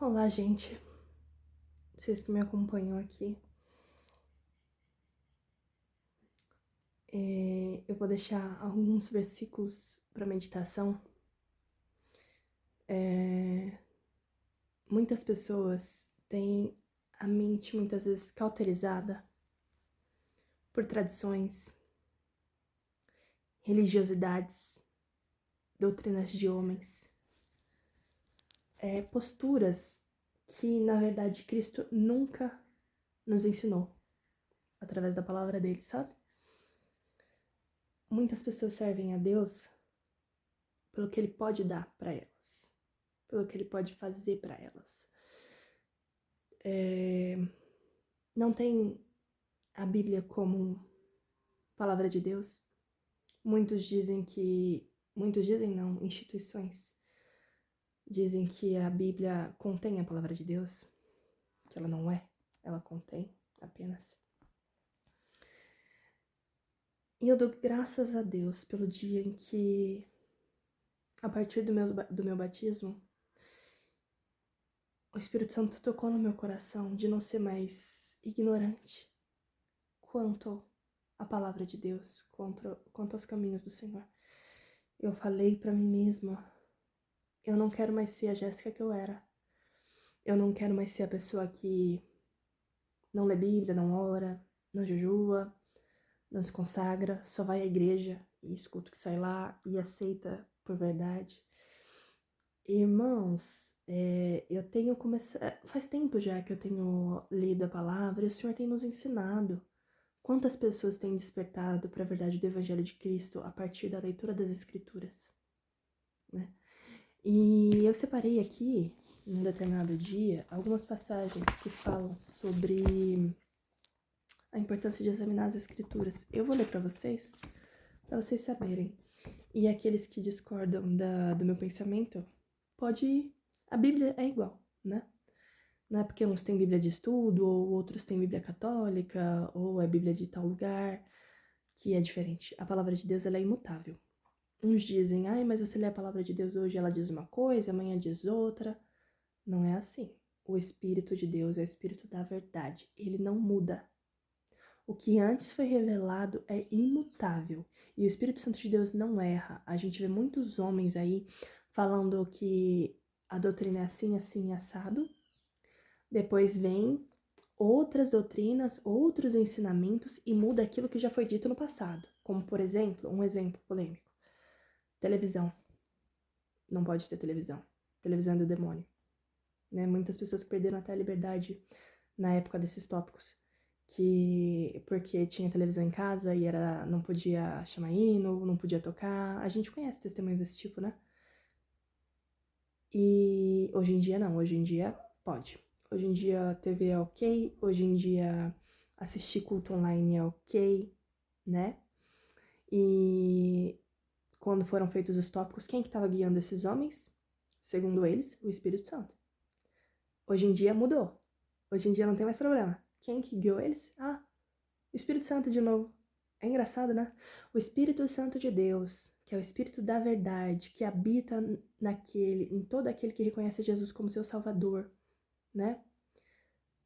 Olá, gente. Vocês que me acompanham aqui. Eu vou deixar alguns versículos para meditação. Muitas pessoas têm a mente muitas vezes cauterizada por tradições, religiosidades, doutrinas de homens, posturas que, na verdade, Cristo nunca nos ensinou através da palavra dele, sabe? Muitas pessoas servem a Deus pelo que ele pode dar para elas, pelo que ele pode fazer para elas. Não tem a Bíblia como palavra de Deus. Muitos dizem não, instituições dizem que a Bíblia contém a palavra de Deus, que ela não é, ela contém apenas. E eu dou graças a Deus pelo dia em que, a partir do meu batismo, o Espírito Santo tocou no meu coração de não ser mais ignorante quanto à palavra de Deus, quanto aos caminhos do Senhor. Eu falei pra mim mesma, eu não quero mais ser a Jéssica que eu era. Eu não quero mais ser a pessoa que não lê Bíblia, não ora, não jejua, não se consagra, só vai à igreja e escuta o que sai lá e aceita por verdade. Irmãos, eu tenho começado... Faz tempo já que eu tenho lido a palavra e o Senhor tem nos ensinado. Quantas pessoas têm despertado para a verdade do Evangelho de Cristo a partir da leitura das Escrituras, né? E eu separei aqui, num determinado dia, algumas passagens que falam sobre a importância de examinar as Escrituras. Eu vou ler para vocês saberem. E aqueles que discordam do meu pensamento, pode ir. A Bíblia é igual, né? Não é porque uns têm Bíblia de estudo, ou outros têm Bíblia católica, ou é Bíblia de tal lugar, que é diferente. A palavra de Deus, ela é imutável. Uns dizem, mas você lê a palavra de Deus hoje, ela diz uma coisa, amanhã diz outra. Não é assim. O Espírito de Deus é o Espírito da verdade. Ele não muda. O que antes foi revelado é imutável. E o Espírito Santo de Deus não erra. A gente vê muitos homens aí falando que a doutrina é assim, assim, assado. Depois vem outras doutrinas, outros ensinamentos e muda aquilo que já foi dito no passado. Como, por exemplo, um exemplo polêmico. Televisão. Não pode ter televisão. Televisão é do demônio. Né? Muitas pessoas que perderam até a liberdade na época desses tópicos. Porque tinha televisão em casa e não podia chamar hino, não podia tocar. A gente conhece testemunhos desse tipo, né? E hoje em dia não, hoje em dia pode. Hoje em dia TV é ok, hoje em dia assistir culto online é ok, né? E quando foram feitos os tópicos, quem que estava guiando esses homens? Segundo eles, o Espírito Santo. Hoje em dia mudou. Hoje em dia não tem mais problema. Quem que guiou eles? O Espírito Santo de novo. É engraçado, né? O Espírito Santo de Deus, que é o Espírito da verdade, que habita em todo aquele que reconhece Jesus como seu Salvador, né?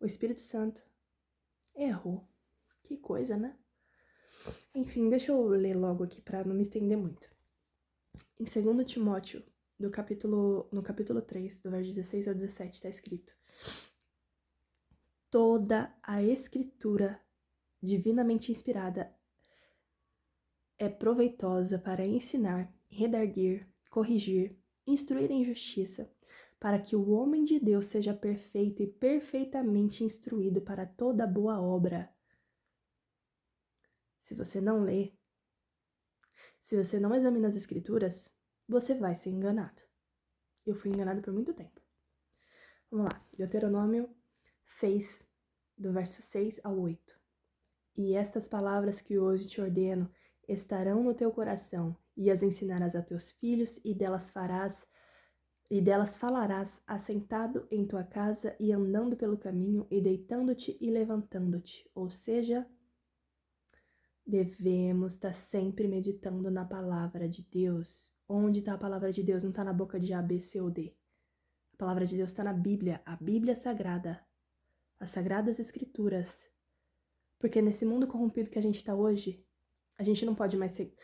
O Espírito Santo errou. Que coisa, né? Enfim, deixa eu ler logo aqui para não me estender muito. Em 2 Timóteo, no capítulo 3, do verso 16 ao 17, está escrito: toda a Escritura divinamente inspirada é proveitosa para ensinar, redarguir, corrigir, instruir em justiça, para que o homem de Deus seja perfeito e perfeitamente instruído para toda boa obra. Se você não lê, se você não examina as Escrituras, você vai ser enganado. Eu fui enganado por muito tempo. Vamos lá, Deuteronômio 6, do verso 6 ao 8. E estas palavras que hoje te ordeno estarão no teu coração, e as ensinarás a teus filhos, e delas falarás assentado em tua casa e andando pelo caminho, e deitando-te e levantando-te. Ou seja, devemos estar sempre meditando na palavra de Deus. Onde está a palavra de Deus? Não está na boca de A, B, C ou D. A palavra de Deus está na Bíblia, a Bíblia Sagrada, as Sagradas Escrituras. Porque nesse mundo corrompido que a gente está hoje, a gente não pode mais ser...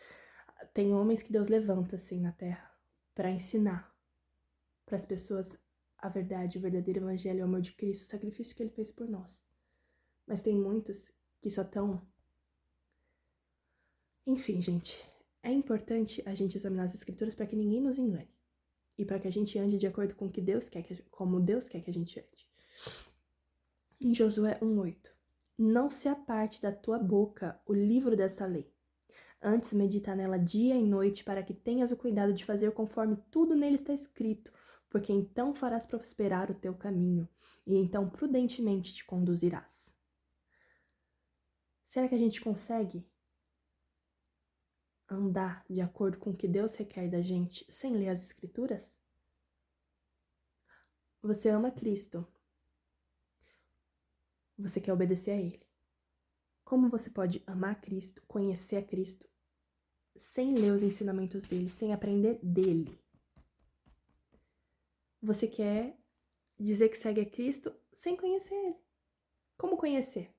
Tem homens que Deus levanta, assim, na terra, para ensinar para as pessoas a verdade, o verdadeiro evangelho, o amor de Cristo, o sacrifício que ele fez por nós. Mas tem muitos que só estão... Enfim, gente, é importante a gente examinar as escrituras para que ninguém nos engane. E para que a gente ande de acordo com o que Deus quer, como Deus quer que a gente ande. Em Josué 1:8. Não se aparte da tua boca o livro dessa lei. Antes medita nela dia e noite, para que tenhas o cuidado de fazer conforme tudo nele está escrito, porque então farás prosperar o teu caminho, e então prudentemente te conduzirás. Será que a gente consegue andar de acordo com o que Deus requer da gente sem ler as Escrituras? Você ama Cristo. Você quer obedecer a Ele. Como você pode amar Cristo, conhecer a Cristo, sem ler os ensinamentos dele, sem aprender dele? Você quer dizer que segue a Cristo sem conhecer Ele. Como conhecer?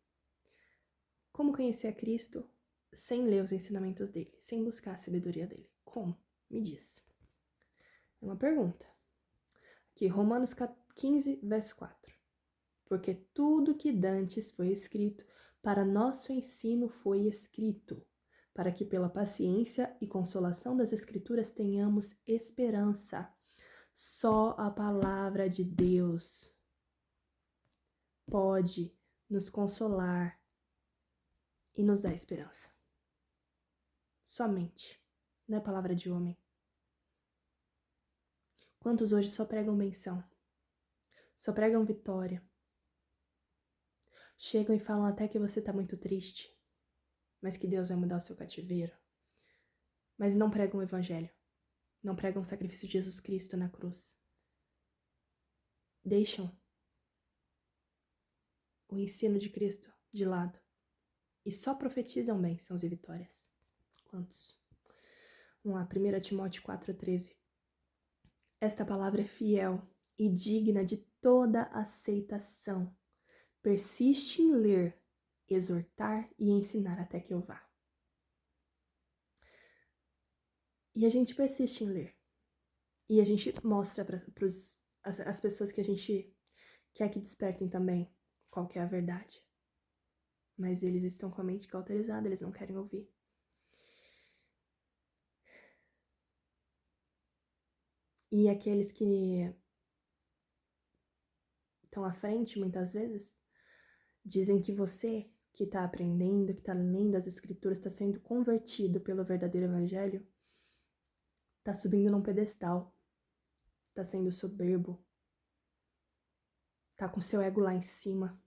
Como conhecer a Cristo sem ler os ensinamentos dele, sem buscar a sabedoria dele? Como? Me diz. É uma pergunta. Aqui, Romanos 15, verso 4. Porque tudo que dantes foi escrito, para nosso ensino foi escrito, para que pela paciência e consolação das Escrituras tenhamos esperança. Só a palavra de Deus pode nos consolar e nos dar esperança. Somente. Não é palavra de homem. Quantos hoje só pregam benção? Só pregam vitória? Chegam e falam até que você está muito triste, mas que Deus vai mudar o seu cativeiro. Mas não pregam o evangelho. Não pregam o sacrifício de Jesus Cristo na cruz. Deixam o ensino de Cristo de lado e só profetizam bênçãos e vitórias. Quantos? Vamos lá, 1 Timóteo 4,13. Esta palavra é fiel e digna de toda aceitação. Persiste em ler, exortar e ensinar até que eu vá. E a gente persiste em ler. E a gente mostra para as pessoas que a gente quer que despertem também qual que é a verdade. Mas eles estão com a mente cauterizada, eles não querem ouvir. E aqueles que estão à frente, muitas vezes, dizem que você que está aprendendo, que está lendo as escrituras, está sendo convertido pelo verdadeiro evangelho, está subindo num pedestal, está sendo soberbo, está com seu ego lá em cima,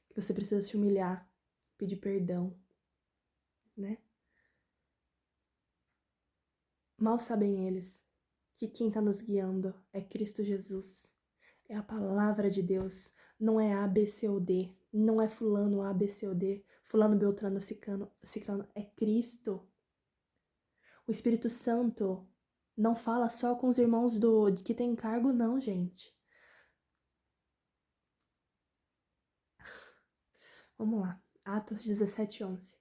que você precisa se humilhar, pedir perdão, né? Mal sabem eles que quem está nos guiando é Cristo Jesus, é a palavra de Deus, não é A, B, C ou D, não é fulano A, B, C ou D, fulano, beltrano, ciclano, é Cristo. O Espírito Santo não fala só com os irmãos que tem cargo, não, gente. Vamos lá, Atos 17:11.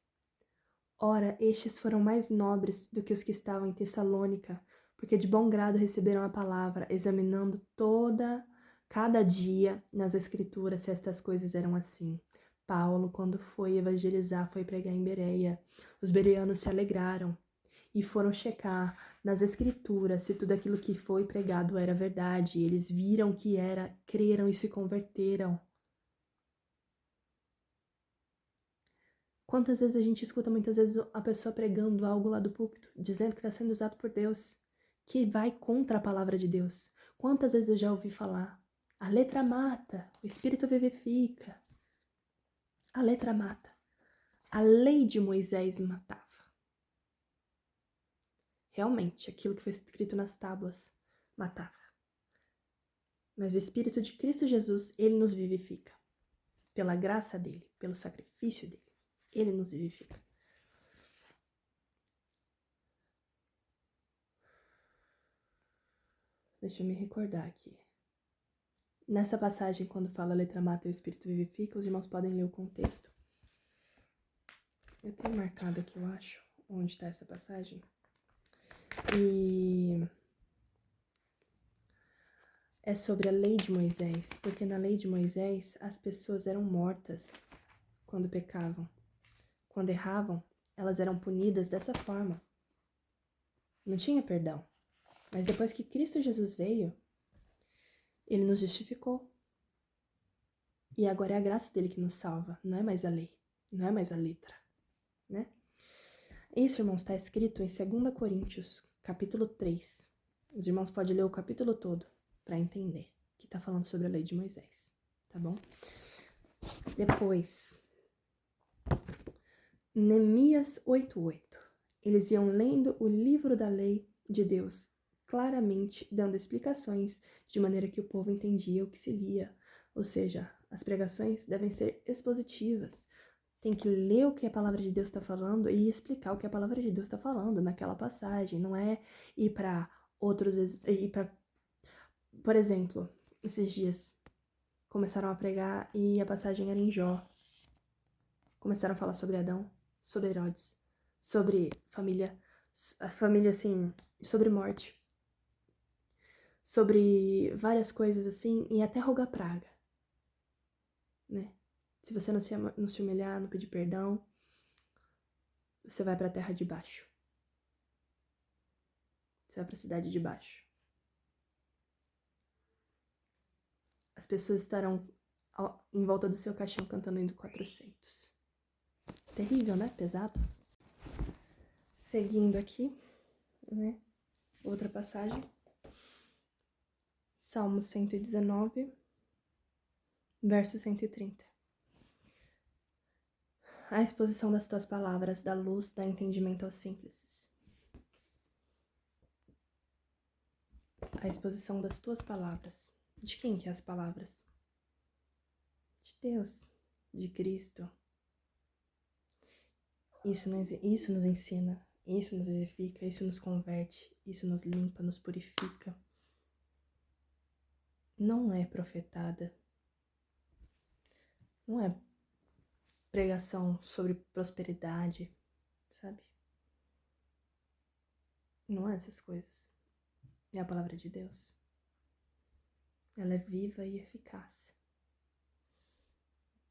Ora, estes foram mais nobres do que os que estavam em Tessalônica, porque de bom grado receberam a palavra, examinando cada dia nas Escrituras se estas coisas eram assim. Paulo, quando foi evangelizar, foi pregar em Bereia. Os bereanos se alegraram e foram checar nas Escrituras se tudo aquilo que foi pregado era verdade. Eles viram que era, creram e se converteram. Quantas vezes a gente escuta, muitas vezes, a pessoa pregando algo lá do púlpito, dizendo que está sendo usado por Deus, que vai contra a palavra de Deus. Quantas vezes eu já ouvi falar, a letra mata, o Espírito vivifica. A letra mata. A lei de Moisés matava. Realmente, aquilo que foi escrito nas tábuas matava. Mas o Espírito de Cristo Jesus, ele nos vivifica. Pela graça dele, pelo sacrifício dele. Ele nos vivifica. Deixa eu me recordar aqui. Nessa passagem, quando fala a letra mata e o espírito vivifica, os irmãos podem ler o contexto. Eu tenho marcado aqui, eu acho, onde está essa passagem. E é sobre a lei de Moisés, porque na lei de Moisés as pessoas eram mortas quando pecavam. Quando erravam, elas eram punidas dessa forma. Não tinha perdão. Mas depois que Cristo Jesus veio, ele nos justificou. E agora é a graça dele que nos salva, não é mais a lei, não é mais a letra, né? Isso, irmãos, está escrito em 2 Coríntios, capítulo 3. Os irmãos podem ler o capítulo todo para entender que está falando sobre a lei de Moisés, tá bom? Depois, Neemias 8:8. Eles iam lendo o livro da lei de Deus, claramente dando explicações de maneira que o povo entendia o que se lia. Ou seja, as pregações devem ser expositivas. Tem que ler o que a palavra de Deus está falando e explicar o que a palavra de Deus está falando naquela passagem. Não é ir para outros... Por exemplo, esses dias começaram a pregar e a passagem era em Jó. Começaram a falar sobre Adão, sobre Herodes, sobre família, a família assim, sobre morte, sobre várias coisas assim, e até rogar praga, né? Se você não se humilhar, não pedir perdão, você vai para a terra de baixo. Você vai para a cidade de baixo. As pessoas estarão em volta do seu caixão cantando Indo 400. Terrível, né? Pesado. Seguindo aqui, né? Outra passagem. Salmo 119, verso 130. A exposição das tuas palavras dá luz, dá entendimento aos simples. A exposição das tuas palavras. De quem que é as palavras? De Deus, de Cristo. Isso nos ensina, isso nos edifica, isso nos converte, isso nos limpa, nos purifica. Não é profetada. Não é pregação sobre prosperidade, sabe? Não é essas coisas. É a palavra de Deus. Ela é viva e eficaz.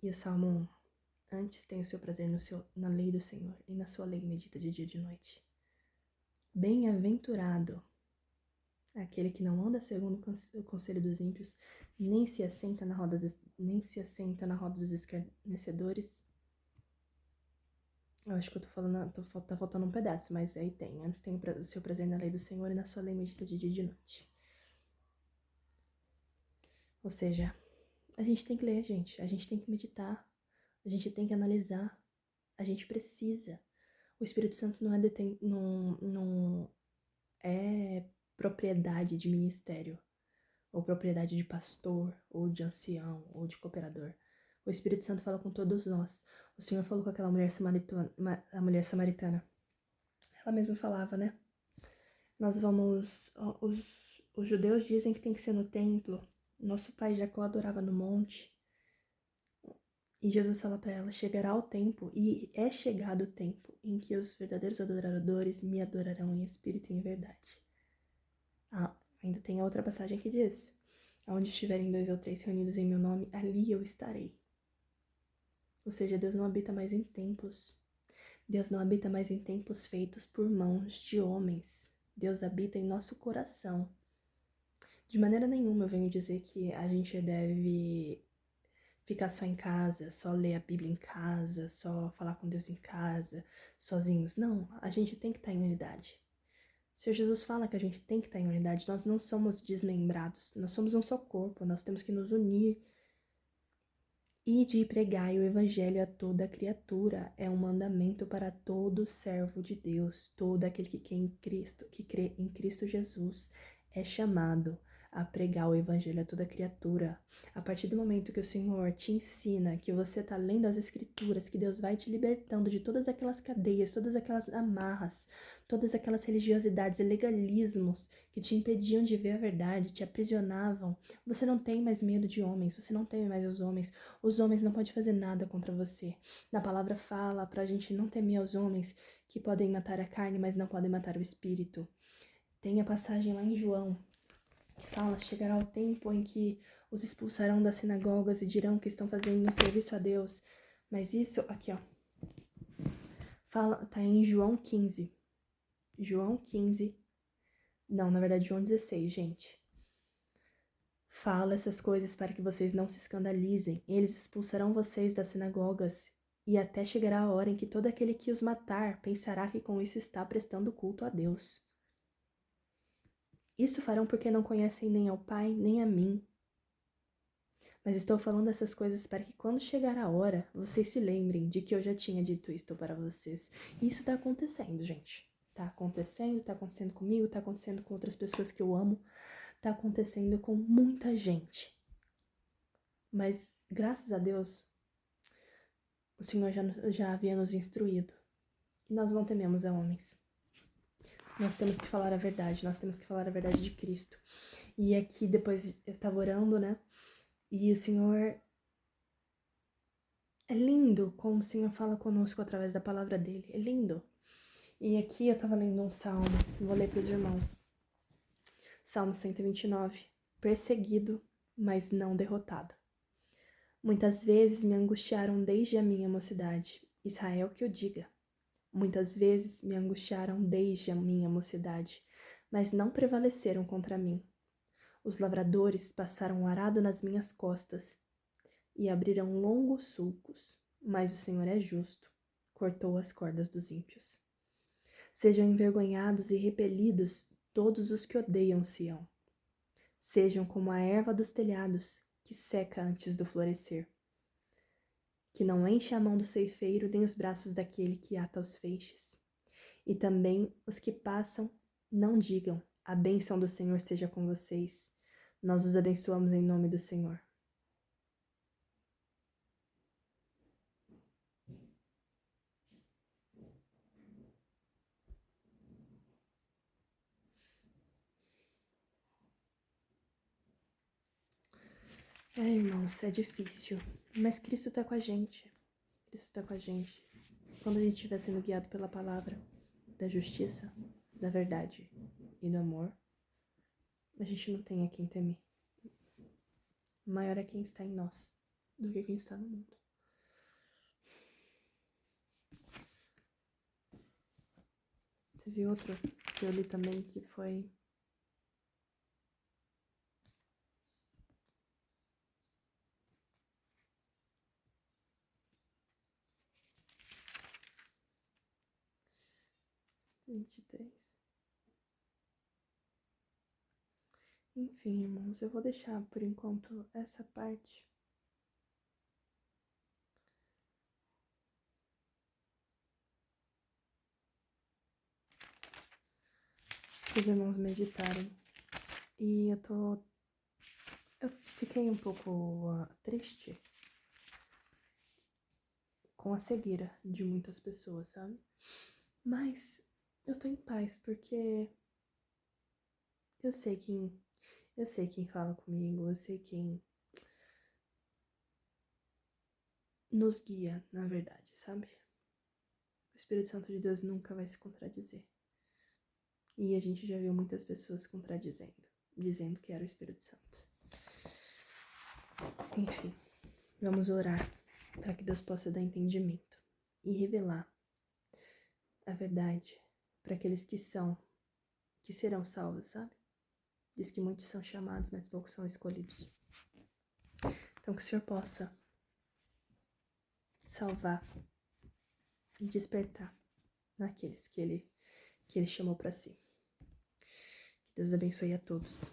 E o Salmo 1. Antes tem o seu prazer na lei do Senhor, e na sua lei medita de dia e de noite. Bem-aventurado aquele que não anda segundo o conselho dos ímpios, nem se assenta na roda dos escarnecedores. Eu acho que eu tô falando, tá faltando um pedaço, mas aí tem. Antes tem o seu prazer na lei do Senhor, e na sua lei medita de dia e de noite. Ou seja, a gente tem que ler, gente. A gente tem que meditar. A gente tem que analisar. A gente precisa. O Espírito Santo não é propriedade de ministério, ou propriedade de pastor, ou de ancião, ou de cooperador. O Espírito Santo fala com todos nós. O Senhor falou com aquela mulher samaritana. Ela mesma falava, né? Nós vamos... Os judeus dizem que tem que ser no templo. Nosso pai Jacó adorava no monte. E Jesus fala para ela, chegará o tempo, e é chegado o tempo, em que os verdadeiros adoradores me adorarão em espírito e em verdade. Ainda tem a outra passagem que diz, onde estiverem 2 ou 3 reunidos em meu nome, ali eu estarei. Ou seja, Deus não habita mais em templos. Deus não habita mais em templos feitos por mãos de homens. Deus habita em nosso coração. De maneira nenhuma eu venho dizer que a gente deve ficar só em casa, só ler a Bíblia em casa, só falar com Deus em casa, sozinhos. Não, a gente tem que estar em unidade. O Senhor Jesus fala que a gente tem que estar em unidade. Nós não somos desmembrados, nós somos um só corpo, nós temos que nos unir. E de pregar o evangelho a toda criatura é um mandamento para todo servo de Deus, todo aquele que crê em Cristo Jesus é chamado a pregar o evangelho a toda criatura. A partir do momento que o Senhor te ensina, que você está lendo as escrituras, que Deus vai te libertando de todas aquelas cadeias, todas aquelas amarras, todas aquelas religiosidades e legalismos que te impediam de ver a verdade, te aprisionavam. Você não tem mais medo de homens, você não teme mais os homens não podem fazer nada contra você. Na palavra fala pra gente não temer aos homens que podem matar a carne, mas não podem matar o espírito. Tem a passagem lá em João, que fala, chegará o tempo em que os expulsarão das sinagogas e dirão que estão fazendo um serviço a Deus. Mas isso, aqui ó, fala, tá em João 15. João 15, não, na verdade João 16, gente. Fala essas coisas para que vocês não se escandalizem. Eles expulsarão vocês das sinagogas e até chegará a hora em que todo aquele que os matar pensará que com isso está prestando culto a Deus. Isso farão porque não conhecem nem ao Pai, nem a mim. Mas estou falando essas coisas para que quando chegar a hora, vocês se lembrem de que eu já tinha dito isto para vocês. E isso tá acontecendo, gente. Tá acontecendo comigo, tá acontecendo com outras pessoas que eu amo, tá acontecendo com muita gente. Mas, graças a Deus, o Senhor já havia nos instruído. E nós não tememos a homens. Nós temos que falar a verdade, nós temos que falar a verdade de Cristo. E aqui, depois, eu tava orando, né? E o Senhor... É lindo como o Senhor fala conosco através da palavra dele. É lindo. E aqui eu tava lendo um salmo, vou ler para os irmãos. Salmo 129. Perseguido, mas não derrotado. Muitas vezes me angustiaram desde a minha mocidade. Israel que o diga. Muitas vezes me angustiaram desde a minha mocidade, mas não prevaleceram contra mim. Os lavradores passaram um arado nas minhas costas e abriram longos sulcos, mas o Senhor é justo, cortou as cordas dos ímpios. Sejam envergonhados e repelidos todos os que odeiam Sião. Sejam como a erva dos telhados, que seca antes do florescer, que não enche a mão do ceifeiro nem os braços daquele que ata os feixes. E também os que passam, não digam, a bênção do Senhor seja com vocês. Nós os abençoamos em nome do Senhor. Irmãos, é difícil, mas Cristo tá com a gente. Cristo tá com a gente. Quando a gente estiver sendo guiado pela palavra da justiça, da verdade e do amor, a gente não tem a quem temer. Maior é quem está em nós do que quem está no mundo. Teve outro que eu li também que foi... Enfim, irmãos, eu vou deixar por enquanto essa parte. Para os irmãos meditarem. E eu fiquei um pouco triste com a cegueira de muitas pessoas, sabe? Mas eu tô em paz porque eu sei quem fala comigo, eu sei quem nos guia, na verdade, sabe? O Espírito Santo de Deus nunca vai se contradizer. E a gente já viu muitas pessoas contradizendo, dizendo que era o Espírito Santo. Enfim, vamos orar para que Deus possa dar entendimento e revelar a verdade para aqueles que serão salvos, sabe? Diz que muitos são chamados, mas poucos são escolhidos. Então que o Senhor possa salvar e despertar naqueles que Ele chamou para si. Que Deus abençoe a todos.